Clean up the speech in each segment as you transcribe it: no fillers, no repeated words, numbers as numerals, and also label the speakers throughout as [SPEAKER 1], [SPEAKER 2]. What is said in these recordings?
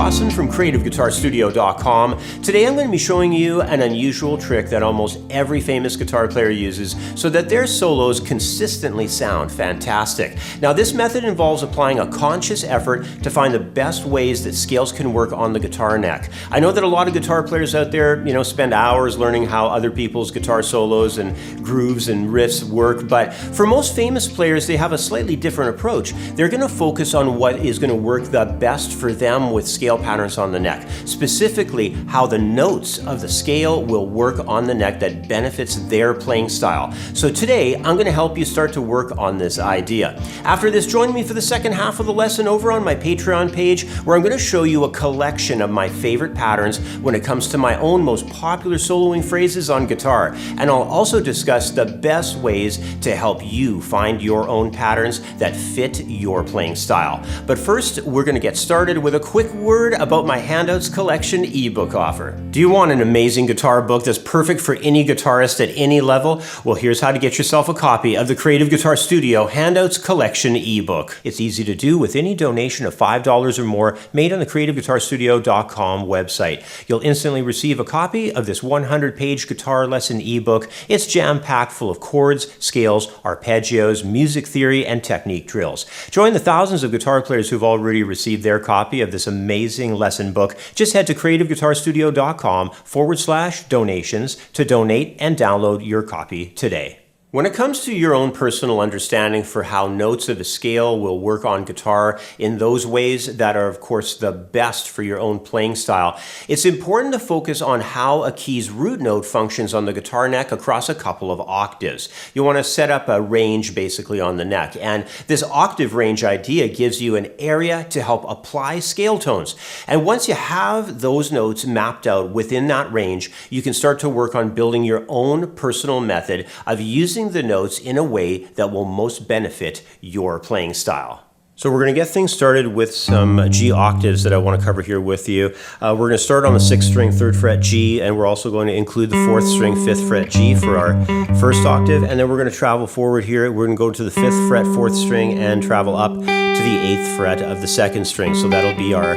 [SPEAKER 1] Dawson from CreativeGuitarStudio.com. Today I'm going to be showing you an unusual trick that almost every famous guitar player uses so that their solos consistently sound fantastic. Now this method involves applying a conscious effort to find the best ways that scales can work on the guitar neck. I know that a lot of guitar players out there, spend hours learning how other people's guitar solos and grooves and riffs work, but for most famous players, they have a slightly different approach. They're going to focus on what is going to work the best for them with scale patterns on the neck, specifically how the notes of the scale will work on the neck that benefits their playing style. So today, I'm going to help you start to work on this idea. After this, join me for the second half of the lesson over on my Patreon page, where I'm going to show you a collection of my favorite patterns when it comes to my own most popular soloing phrases on guitar. And I'll also discuss the best ways to help you find your own patterns that fit your playing style. But first, we're going to get started with a quick word about my Handouts Collection ebook offer. Do you want an amazing guitar book that's perfect for any guitarist at any level? Well, here's how to get yourself a copy of the Creative Guitar Studio Handouts Collection ebook. It's easy to do with any donation of $5 or more made on the CreativeGuitarStudio.com website. You'll instantly receive a copy of this 100-page guitar lesson ebook. It's jam-packed full of chords, scales, arpeggios, music theory, and technique drills. Join the thousands of guitar players who've already received their copy of this amazing lesson book. Just head to CreativeGuitarStudio.com/donations to donate and download your copy today. When it comes to your own personal understanding for how notes of a scale will work on guitar in those ways that are, of course, the best for your own playing style, it's important to focus on how a key's root note functions on the guitar neck across a couple of octaves. You want to set up a range basically on the neck, and this octave range idea gives you an area to help apply scale tones. And once you have those notes mapped out within that range, you can start to work on building your own personal method of using the notes in a way that will most benefit your playing style. So we're going to get things started with some G octaves that I want to cover here with you. We're going to start on the 6th string, 3rd fret G, and we're also going to include the 4th string, 5th fret G for our first octave, and then we're going to travel forward here. We're going to go to the 5th fret, 4th string, and travel up to the 8th fret of the 2nd string. So that'll be our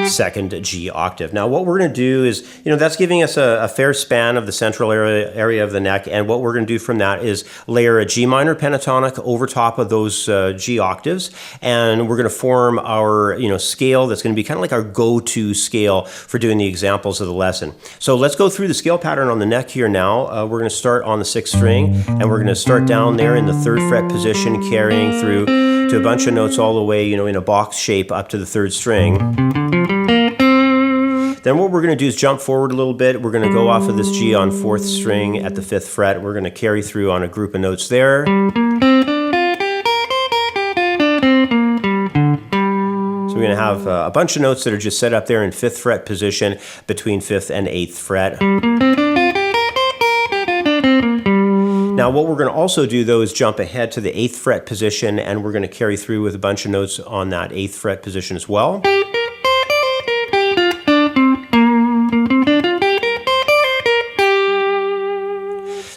[SPEAKER 1] 2nd G octave. Now what we're going to do is, that's giving us a fair span of the central area of the neck, and what we're going to do from that is layer a G minor pentatonic over top of those G octaves, and we're going to form our scale that's going to be kind of like our go-to scale for doing the examples of the lesson. So let's go through the scale pattern on the neck here now. We're going to start on the 6th string, and we're going to start down there in the 3rd fret position, carrying through to a bunch of notes all the way, in a box shape up to the 3rd string. Then what we're going to do is jump forward a little bit. We're going to go off of this G on 4th string at the 5th fret. We're going to carry through on a group of notes there. So we're going to have a bunch of notes that are just set up there in 5th fret position between 5th and 8th fret. Now what we're going to also do though is jump ahead to the 8th fret position, and we're going to carry through with a bunch of notes on that 8th fret position as well.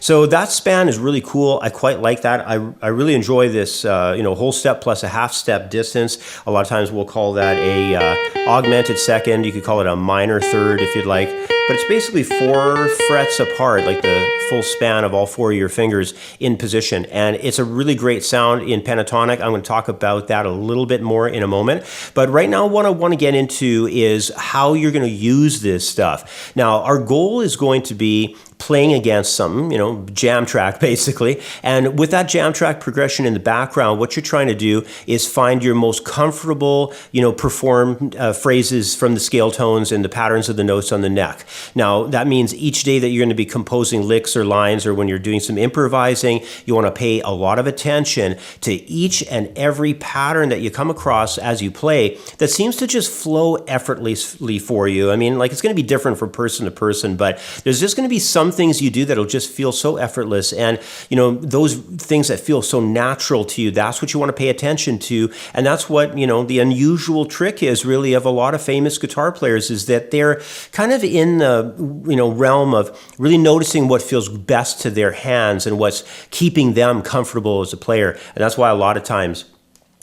[SPEAKER 1] So that span is really cool. I quite like that. I really enjoy this, whole step plus a half step distance. A lot of times we'll call that a augmented second. You could call it a minor third if you'd like. But it's basically 4 frets apart, like the full span of all 4 of your fingers in position. And it's a really great sound in pentatonic. I'm going to talk about that a little bit more in a moment. But right now what I want to get into is how you're going to use this stuff. Now our goal is going to be playing against some, jam track basically. And with that jam track progression in the background, what you're trying to do is find your most comfortable, performed phrases from the scale tones and the patterns of the notes on the neck. Now, that means each day that you're going to be composing licks or lines, or when you're doing some improvising, you want to pay a lot of attention to each and every pattern that you come across as you play that seems to just flow effortlessly for you. I mean, it's going to be different from person to person, but there's just going to be some things you do that'll just feel so effortless, and those things that feel so natural to you, that's what you want to pay attention to. And that's what the unusual trick is really of a lot of famous guitar players, is that they're kind of in the realm of really noticing what feels best to their hands and what's keeping them comfortable as a player. And that's why a lot of times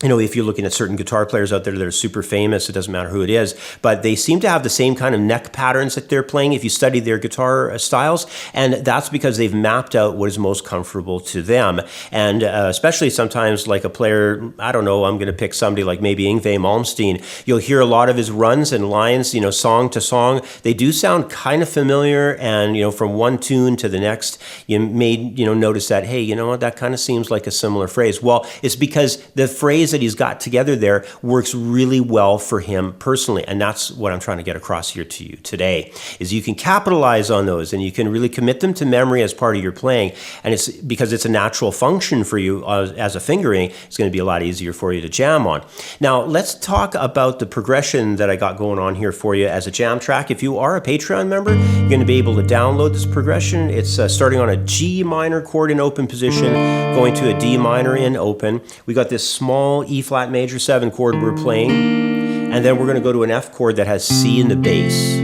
[SPEAKER 1] You know, if you're looking at certain guitar players out there that are super famous, it doesn't matter who it is, but they seem to have the same kind of neck patterns that they're playing if you study their guitar styles, and that's because they've mapped out what is most comfortable to them. And especially sometimes like a player, I don't know, I'm going to pick somebody like maybe Yngwie Malmsteen, you'll hear a lot of his runs and lines, you know, song to song. They do sound kind of familiar, and, you know, from one tune to the next, you may, you know, notice that, hey, you know what, that kind of seems like a similar phrase. Well, it's because the phrase that he's got together there works really well for him personally, and that's what I'm trying to get across here to you today, is you can capitalize on those and you can really commit them to memory as part of your playing, and it's because it's a natural function for you as a fingering, it's going to be a lot easier for you to jam on. Now let's talk about the progression that I got going on here for you as a jam track. If you are a Patreon member, you're going to be able to download this progression. It's starting on a G minor chord in open position, going to a D minor in open. We got this small E flat major 7 chord we're playing, and then we're going to go to an F chord that has C in the bass.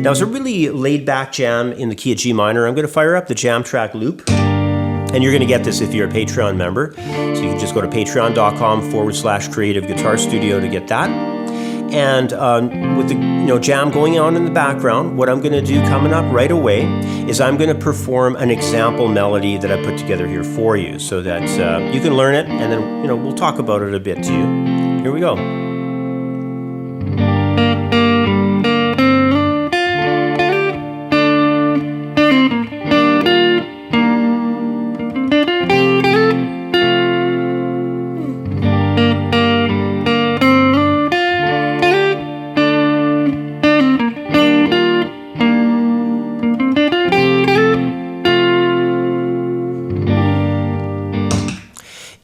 [SPEAKER 1] Now it's a really laid back jam in the key of G minor. I'm going to fire up the jam track loop, and you're going to get this if you're a Patreon member. So you can just go to patreon.com/Creative Guitar Studio to get that. And with the jam going on in the background, what I'm going to do coming up right away is I'm going to perform an example melody that I put together here for you, so that you can learn it, and then we'll talk about it a bit to you. Here we go.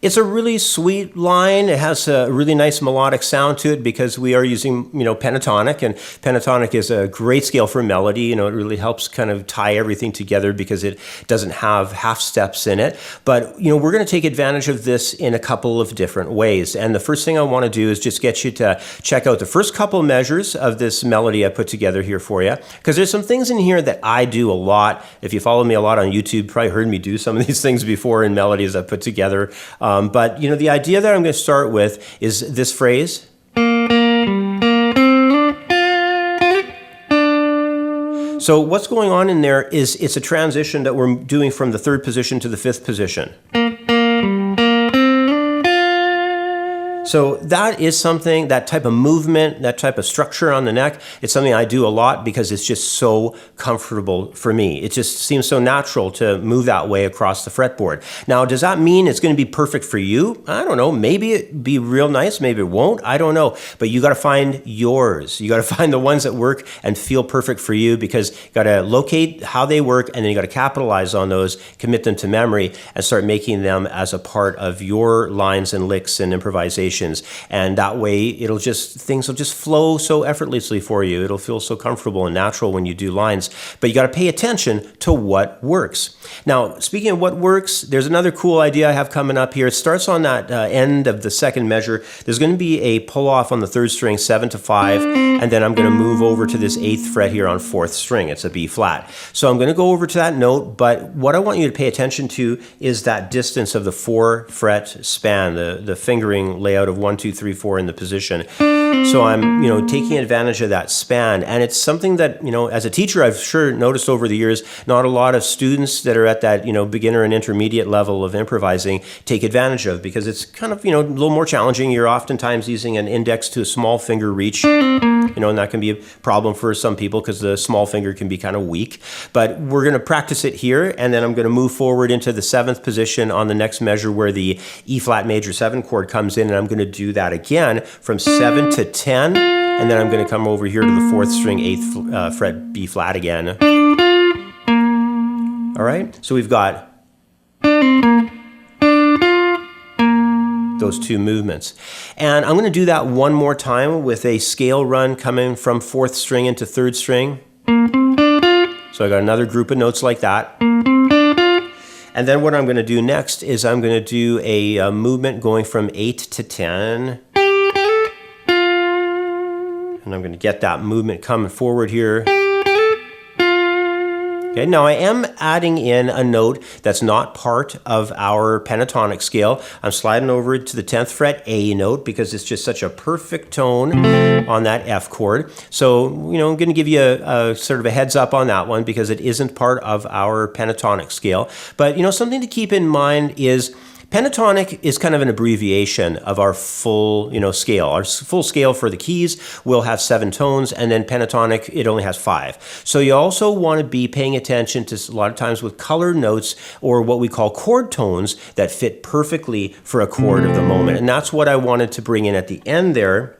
[SPEAKER 1] It's a really sweet line. It has a really nice melodic sound to it because we are using, pentatonic, and pentatonic is a great scale for melody. It really helps kind of tie everything together because it doesn't have half steps in it. But, we're going to take advantage of this in a couple of different ways. And the first thing I want to do is just get you to check out the first couple measures of this melody I put together here for you, because there's some things in here that I do a lot. If you follow me a lot on YouTube, you probably heard me do some of these things before in melodies I put together. But, the idea that I'm going to start with is this phrase. So what's going on in there is it's a transition that we're doing from the 3rd position to the 5th position. So that is something, that type of movement, that type of structure on the neck, it's something I do a lot because it's just so comfortable for me. It just seems so natural to move that way across the fretboard. Now, does that mean it's going to be perfect for you? I don't know. Maybe it'd be real nice. Maybe it won't. I don't know. But you got to find yours. You got to find the ones that work and feel perfect for you, because you got to locate how they work, and then you got to capitalize on those, commit them to memory, and start making them as a part of your lines and licks and improvisation. And that way things will just flow so effortlessly for you. It'll feel so comfortable and natural when you do lines, but you got to pay attention to what works. Now, speaking of what works, there's another cool idea I have coming up here. It starts on that end of the 2nd measure. There's going to be a pull off on the 3rd string, 7 to 5, and then I'm going to move over to this 8th fret here on 4th string. It's a B flat. So I'm going to go over to that note, but what I want you to pay attention to is that distance of the 4 fret span, the fingering layout of 1, 2, 3, 4 in the position. So I'm, taking advantage of that span, and it's something that, as a teacher, I've sure noticed over the years, not a lot of students that are at that, beginner and intermediate level of improvising take advantage of, because it's kind of, a little more challenging. You're oftentimes using an index to a small finger reach, and that can be a problem for some people because the small finger can be kind of weak. But we're going to practice it here, and then I'm going to move forward into the 7th position on the next measure where the E flat major 7 chord comes in, and I'm going to do that again from 7 to 10, and then I'm going to come over here to the 4th string, 8th fret B flat again. All right, so we've got those 2 movements. And I'm going to do that one more time with a scale run coming from 4th string into 3rd string. So I got another group of notes like that. And then what I'm going to do next is I'm going to do a movement going from 8 to 10. And I'm going to get that movement coming forward here. Okay, now I am adding in a note that's not part of our pentatonic scale. I'm sliding over to the 10th fret A note because it's just such a perfect tone on that F chord. So, I'm going to give you a sort of a heads up on that one because it isn't part of our pentatonic scale. But, something to keep in mind is pentatonic is kind of an abbreviation of our full, scale. Our full scale for the keys will have 7 tones, and then pentatonic, it only has 5. So you also want to be paying attention to a lot of times with color notes or what we call chord tones that fit perfectly for a chord of the moment. And that's what I wanted to bring in at the end there,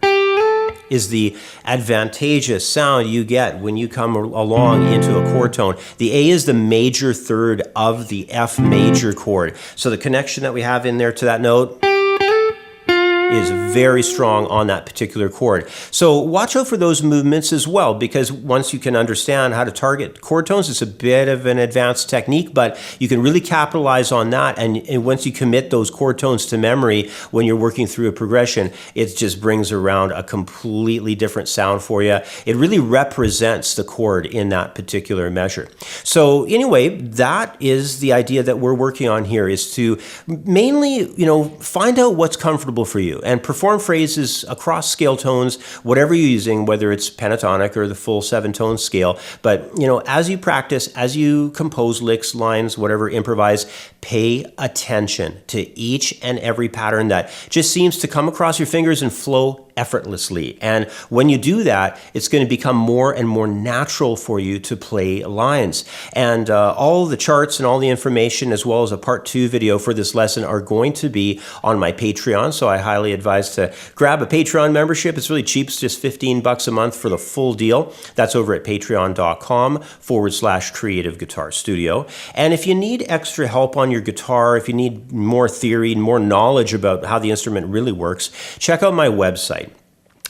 [SPEAKER 1] is the advantageous sound you get when you come along into a chord tone. The A is the major third of the F major chord. So the connection that we have in there to that note is very strong on that particular chord. So watch out for those movements as well, because once you can understand how to target chord tones, it's a bit of an advanced technique, but you can really capitalize on that. And once you commit those chord tones to memory when you're working through a progression, it just brings around a completely different sound for you. It really represents the chord in that particular measure. So anyway, that is the idea that we're working on here, is to mainly, find out what's comfortable for you and perform phrases across scale tones, whatever you're using, whether it's pentatonic or the full 7-tone scale. But, as you practice, as you compose licks, lines, whatever, improvise, pay attention to each and every pattern that just seems to come across your fingers and flow effortlessly. And when you do that, it's going to become more and more natural for you to play lines. And all the charts and all the information, as well as a part 2 video for this lesson, are going to be on my Patreon. So I highly advise to grab a Patreon membership. It's really cheap. It's just $15 a month for the full deal. That's over at patreon.com/Creative Guitar Studio. And if you need extra help on your guitar, if you need more theory and more knowledge about how the instrument really works, check out my website.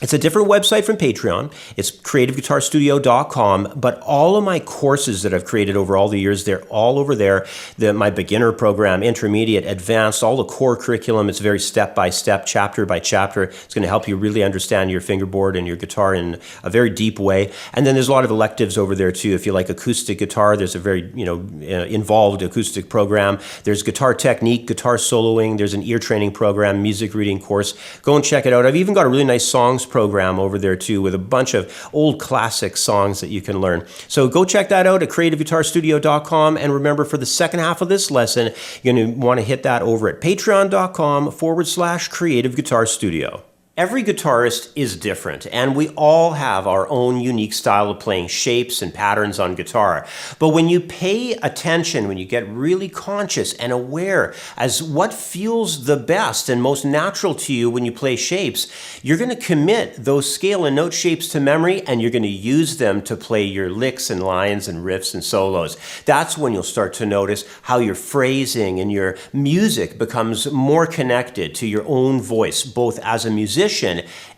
[SPEAKER 1] It's a different website from Patreon. It's creativeguitarstudio.com, but all of my courses that I've created over all the years, they're all over there. My beginner program, intermediate, advanced, all the core curriculum. It's very step-by-step, chapter by chapter. It's going to help you really understand your fingerboard and your guitar in a very deep way. And then there's a lot of electives over there too. If you like acoustic guitar, there's a very involved acoustic program. There's guitar technique, guitar soloing. There's an ear training program, music reading course. Go and check it out. I've even got a really nice songs program over there too, with a bunch of old classic songs that you can learn. So go check that out at creativeguitarstudio.com. And remember, for the second half of this lesson, you're going to want to hit that over at patreon.com/Creative Guitar Studio. Every guitarist is different, and we all have our own unique style of playing shapes and patterns on guitar. But when you pay attention, when you get really conscious and aware as what feels the best and most natural to you when you play shapes, you're going to commit those scale and note shapes to memory, and you're going to use them to play your licks and lines and riffs and solos. That's when you'll start to notice how your phrasing and your music becomes more connected to your own voice, both as a musician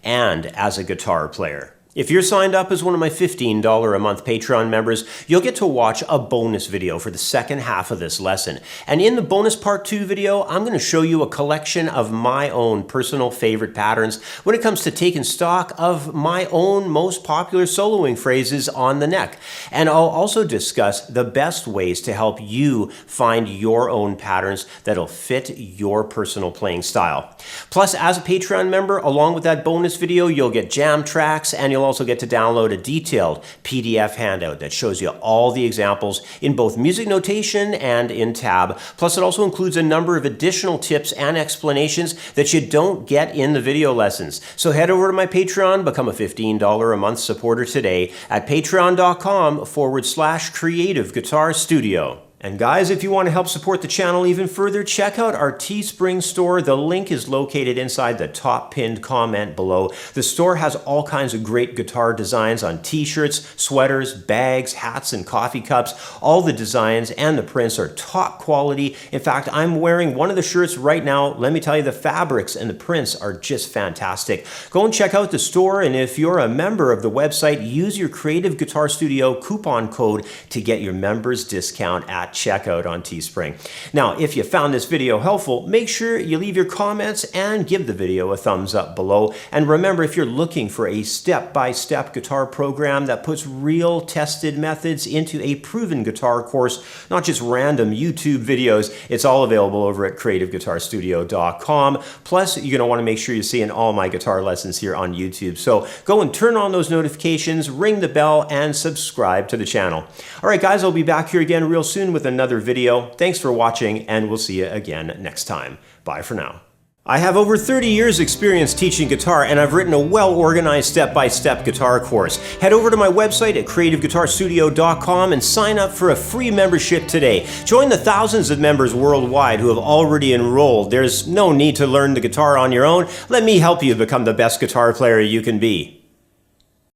[SPEAKER 1] and as a guitar player. If you're signed up as one of my $15 a month Patreon members, you'll get to watch a bonus video for the second half of this lesson. And in the bonus part 2 video, I'm going to show you a collection of my own personal favorite patterns when it comes to taking stock of my own most popular soloing phrases on the neck. And I'll also discuss the best ways to help you find your own patterns that'll fit your personal playing style. Plus, as a Patreon member, along with that bonus video, you'll get jam tracks, and you'll also get to download a detailed PDF handout that shows you all the examples in both music notation and in tab. Plus, it also includes a number of additional tips and explanations that you don't get in the video lessons. So head over to my Patreon, become a $15 a month supporter today at patreon.com/Creative Guitar Studio. And guys, if you want to help support the channel even further, check out our Teespring store. The link is located inside the top pinned comment below. The store has all kinds of great guitar designs on t-shirts, sweaters, bags, hats, and coffee cups. All the designs and the prints are top quality. In fact, I'm wearing one of the shirts right now. Let me tell you, the fabrics and the prints are just fantastic. Go and check out the store, and if you're a member of the website, use your Creative Guitar Studio coupon code to get your members discount at at checkout on Teespring. Now, if you found this video helpful, make sure you leave your comments and give the video a thumbs up below. And remember, if you're looking for a step-by-step guitar program that puts real tested methods into a proven guitar course, not just random YouTube videos, it's all available over at creativeguitarstudio.com. Plus, you're going to want to make sure you're seeing all my guitar lessons here on YouTube. So go and turn on those notifications, ring the bell, and subscribe to the channel. All right, guys, I'll be back here again real soon with another video. Thanks for watching, and we'll see you again next time. Bye for now. I have over 30 years experience teaching guitar, and I've written a well-organized step-by-step guitar course. Head over to my website at creativeguitarstudio.com and sign up for a free membership today. Join the thousands of members worldwide who have already enrolled. There's no need to learn the guitar on your own. Let me help you become the best guitar player you can be.